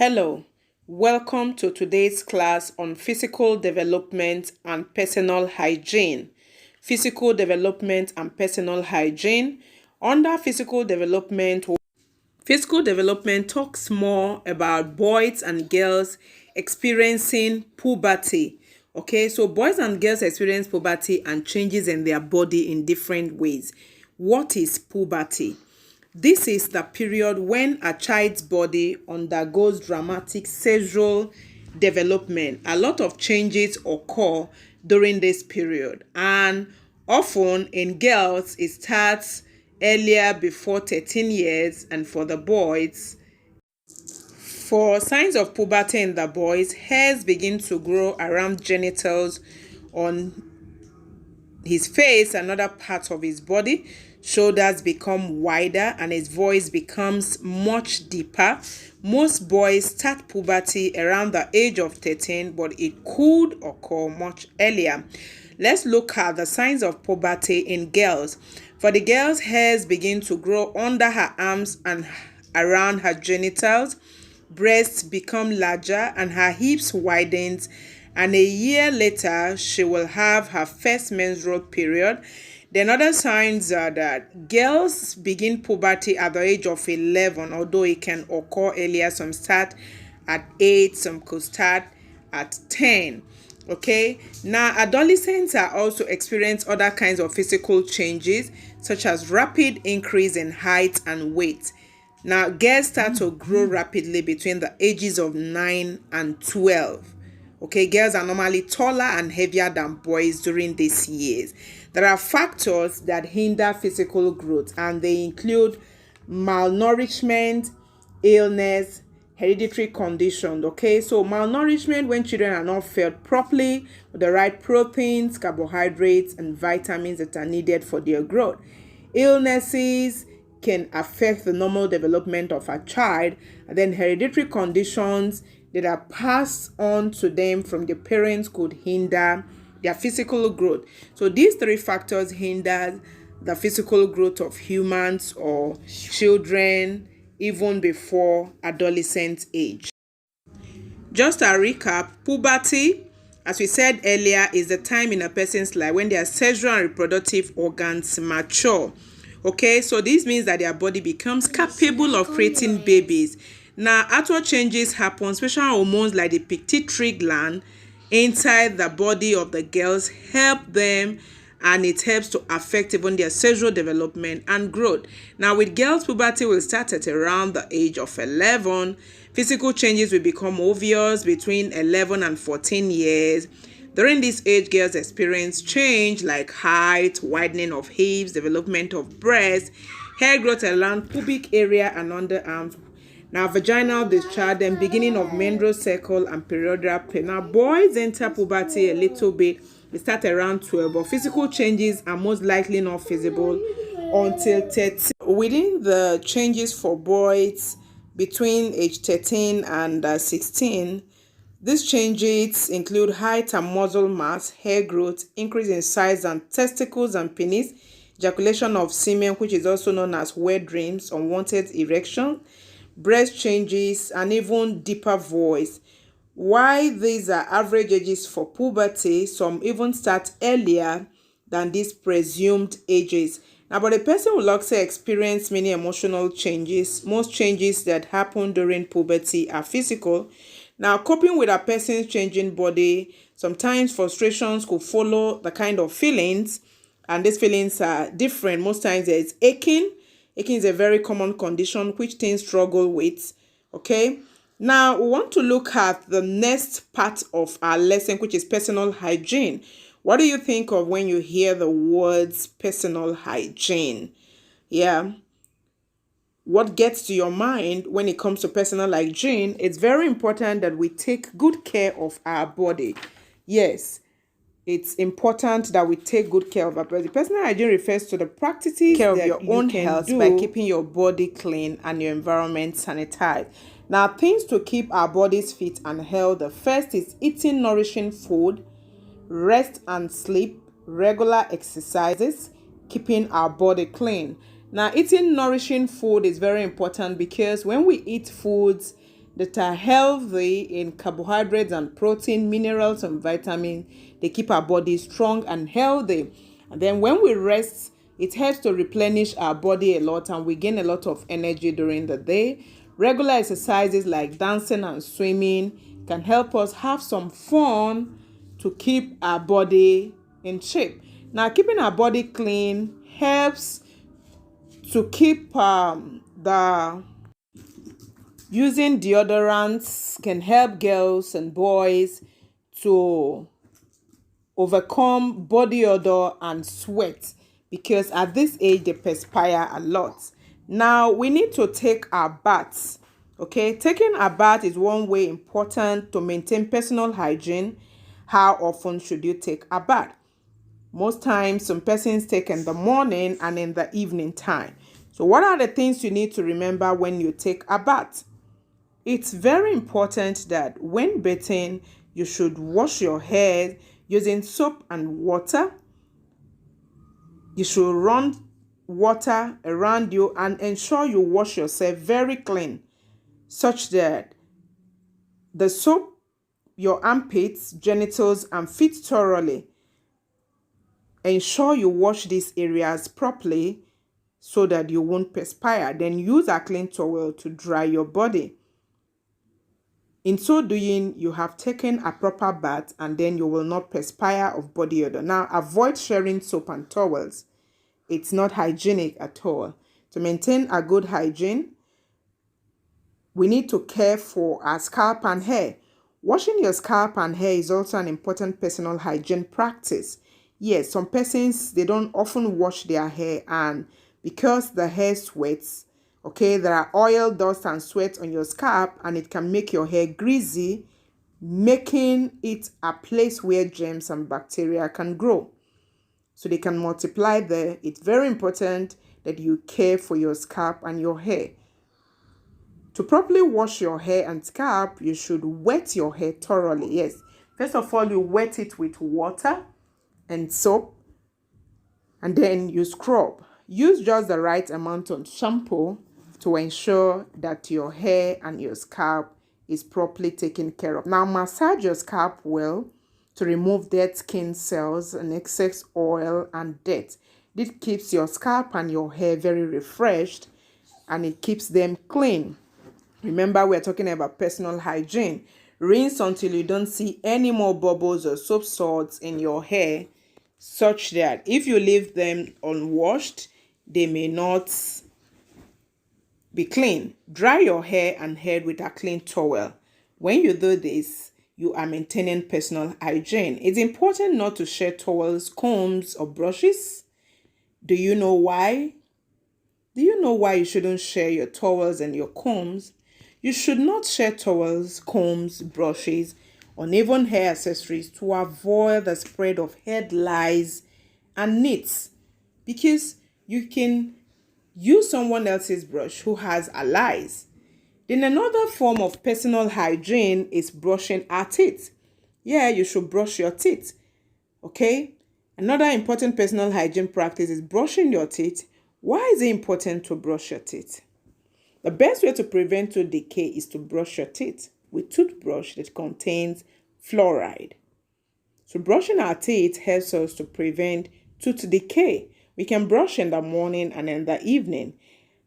Hello, welcome to today's class on physical development and personal hygiene. Physical development and personal hygiene. Under physical development talks more about boys and girls experiencing puberty. Okay, so boys and girls experience puberty and changes in their body in different ways. What is puberty? This is the period when a child's body undergoes dramatic sexual development. A lot of changes occur during this period, and often in girls it starts earlier, before 13 years, and for the boys, for signs of puberty in the boys, hairs begin to grow around genitals, on his face and other parts of his body. Shoulders become wider and his voice becomes much deeper. Most boys start puberty around the age of 13, but it could occur much earlier. Let's look at the signs of puberty in girls. For the girls, hairs begin to grow under her arms and around her genitals. Breasts become larger and her hips widens, and a year later she will have her first menstrual period. Then other signs are that girls begin puberty at the age of 11, although it can occur earlier. Some start at 8, some could start at 10. Okay, now adolescents are also experience other kinds of physical changes, such as rapid increase in height and weight. Now, girls start to grow rapidly between the ages of 9 and 12. Okay, girls are normally taller and heavier than boys during these years. There are factors that hinder physical growth, and they include malnourishment, illness, hereditary conditions. Okay, so malnourishment, when children are not fed properly with the right proteins, carbohydrates, and vitamins that are needed for their growth. Illnesses can affect the normal development of a child, and then hereditary conditions that are passed on to them from their parents could hinder their physical growth. So these three factors hinder the physical growth of humans or children even before adolescent age. Just a recap, puberty, as we said earlier, is the time in a person's life when their sexual and reproductive organs mature. Okay, so this means that their body becomes capable of creating babies. Now, actual changes happen. Special hormones like the pituitary gland inside the body of the girls help them, and it helps to affect even their sexual development and growth. Now, with girls, puberty will start at around the age of 11. Physical changes will become obvious between 11 and 14 years. During this age, girls experience change like height, widening of hips, development of breasts, hair growth around pubic area and underarms. Now, vaginal discharge, then beginning of menstrual cycle and periodic pain. Now, boys enter puberty a little bit. They start around 12, but physical changes are most likely not visible until 13. Within the changes for boys between age 13 and 16, these changes include height and muscle mass, hair growth, increase in size and testicles and penis, ejaculation of semen, which is also known as wet dreams, unwanted erection, breast changes, and even deeper voice. While these are average ages for puberty, some even start earlier than these presumed ages. Now, but a person will also experience many emotional changes. Most changes that happen during puberty are physical. Now, coping with a person's changing body, sometimes frustrations could follow the kind of feelings, and these feelings are different. Most times there is aching. Aching is a very common condition which teens struggle with. Okay, now we want to look at the next part of our lesson, which is personal hygiene. What do you think of when you hear the words personal hygiene? Yeah. What gets to your mind when it comes to personal hygiene? It's very important that we take good care of our body. Yes, it's important that we take good care of our body. Personal hygiene refers to the practices care of your own health by keeping your body clean and your environment sanitized. Now, things to keep our bodies fit and healthy. The first is eating nourishing food, rest and sleep, regular exercises, keeping our body clean. Now, eating nourishing food is very important because when we eat foods that are healthy in carbohydrates and protein, minerals and vitamins. They keep our body strong and healthy. And then when we rest, it helps to replenish our body a lot and we gain a lot of energy during the day. Regular exercises like dancing and swimming can help us have some fun to keep our body in shape. Now, keeping our body clean helps to keep the using deodorants can help girls and boys to overcome body odor and sweat because at this age they perspire a lot. Now we need to take our baths. Okay, taking a bath is one way important to maintain personal hygiene. How often should you take a bath? Most times, some persons take in the morning and in the evening time. So what are the things you need to remember when you take a bath? It's very important that when bathing, you should wash your hair using soap and water. You should run water around you and ensure you wash yourself very clean, such that the soap, your armpits, genitals, and feet thoroughly. Ensure you wash these areas properly so that you won't perspire. Then use a clean towel to dry your body. In so doing, you have taken a proper bath and then you will not perspire of body odor. Now, avoid sharing soap and towels. It's not hygienic at all. To maintain a good hygiene, we need to care for our scalp and hair. Washing your scalp and hair is also an important personal hygiene practice. Yes, some persons, they don't often wash their hair, and because the hair sweats, okay, there are oil, dust, and sweat on your scalp, and it can make your hair greasy, making it a place where germs and bacteria can grow. So they can multiply there. It's very important that you care for your scalp and your hair. To properly wash your hair and scalp, you should wet your hair thoroughly. Yes, first of all, you wet it with water and soap, and then you scrub. Use just the right amount of shampoo to ensure that your hair and your scalp is properly taken care of. Now, massage your scalp well to remove dead skin cells and excess oil and dirt. This keeps your scalp and your hair very refreshed and it keeps them clean. Remember, we're talking about personal hygiene. Rinse until you don't see any more bubbles or soap suds in your hair, such that if you leave them unwashed, they may not be clean. Dry your hair and head with a clean towel. When you do this, you are maintaining personal hygiene. It's important not to share towels, combs, or brushes. Do you know why? Do you know why you shouldn't share your towels and your combs? You should not share towels, combs, brushes, or even hair accessories to avoid the spread of head lice and nits, because you can use someone else's brush who has a lice. Then another form of personal hygiene is brushing our teeth. Yeah, you should brush your teeth. Okay? Another important personal hygiene practice is brushing your teeth. Why is it important to brush your teeth? The best way to prevent tooth decay is to brush your teeth with toothbrush that contains fluoride. So brushing our teeth helps us to prevent tooth decay. We can brush in the morning and in the evening.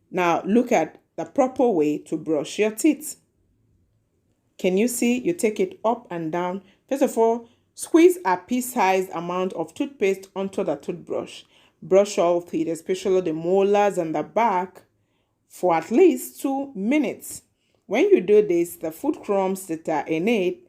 Now look at the proper way to brush your teeth. Can you see? You take it up and down. First of all, squeeze a pea-sized amount of toothpaste onto the toothbrush. Brush all teeth, especially the molars and the back, for at least 2 minutes. When you do this, the food crumbs that are in it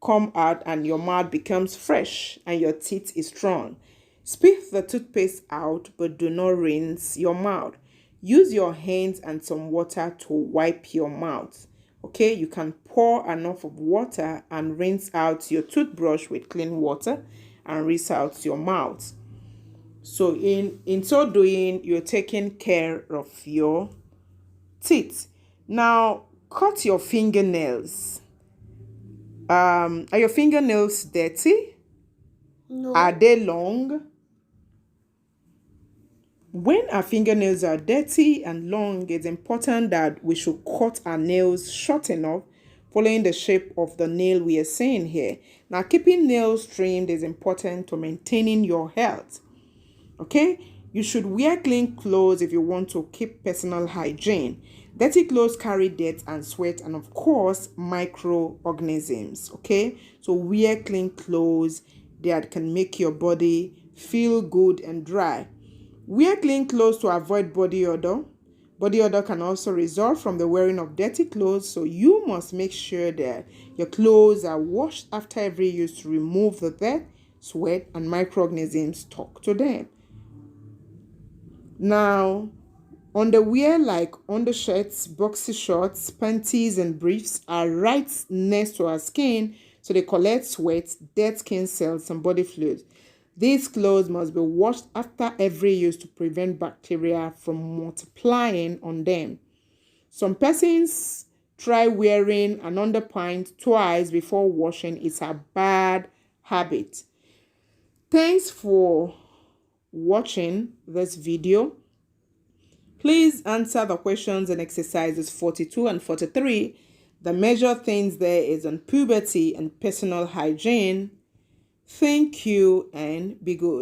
come out and your mouth becomes fresh and your teeth is strong. Spit the toothpaste out, but do not rinse your mouth. Use your hands and some water to wipe your mouth. Okay, you can pour enough of water and rinse out your toothbrush with clean water and rinse out your mouth. So in so doing, you're taking care of your teeth. Now, cut your fingernails. Are your fingernails dirty? No. Are they long? When our fingernails are dirty and long, it's important that we should cut our nails short enough following the shape of the nail we are seeing here. Now, keeping nails trimmed is important to maintaining your health. Okay, you should wear clean clothes if you want to keep personal hygiene. Dirty clothes carry dirt and sweat and, of course, microorganisms. Okay, so wear clean clothes that can make your body feel good and dry. Wear clean clothes to avoid body odor. Body odor can also result from the wearing of dirty clothes, so you must make sure that your clothes are washed after every use to remove the dirt, sweat, and microorganisms stuck to them. Now, underwear like undershirts, boxy shorts, panties, and briefs are right next to our skin, so they collect sweat, dead skin cells, and body fluids. These clothes must be washed after every use to prevent bacteria from multiplying on them. Some persons try wearing an underpint twice before washing. It's a bad habit. Thanks for watching this video. Please answer the questions in exercises 42 and 43. The major things there is on puberty and personal hygiene. Thank you and be good.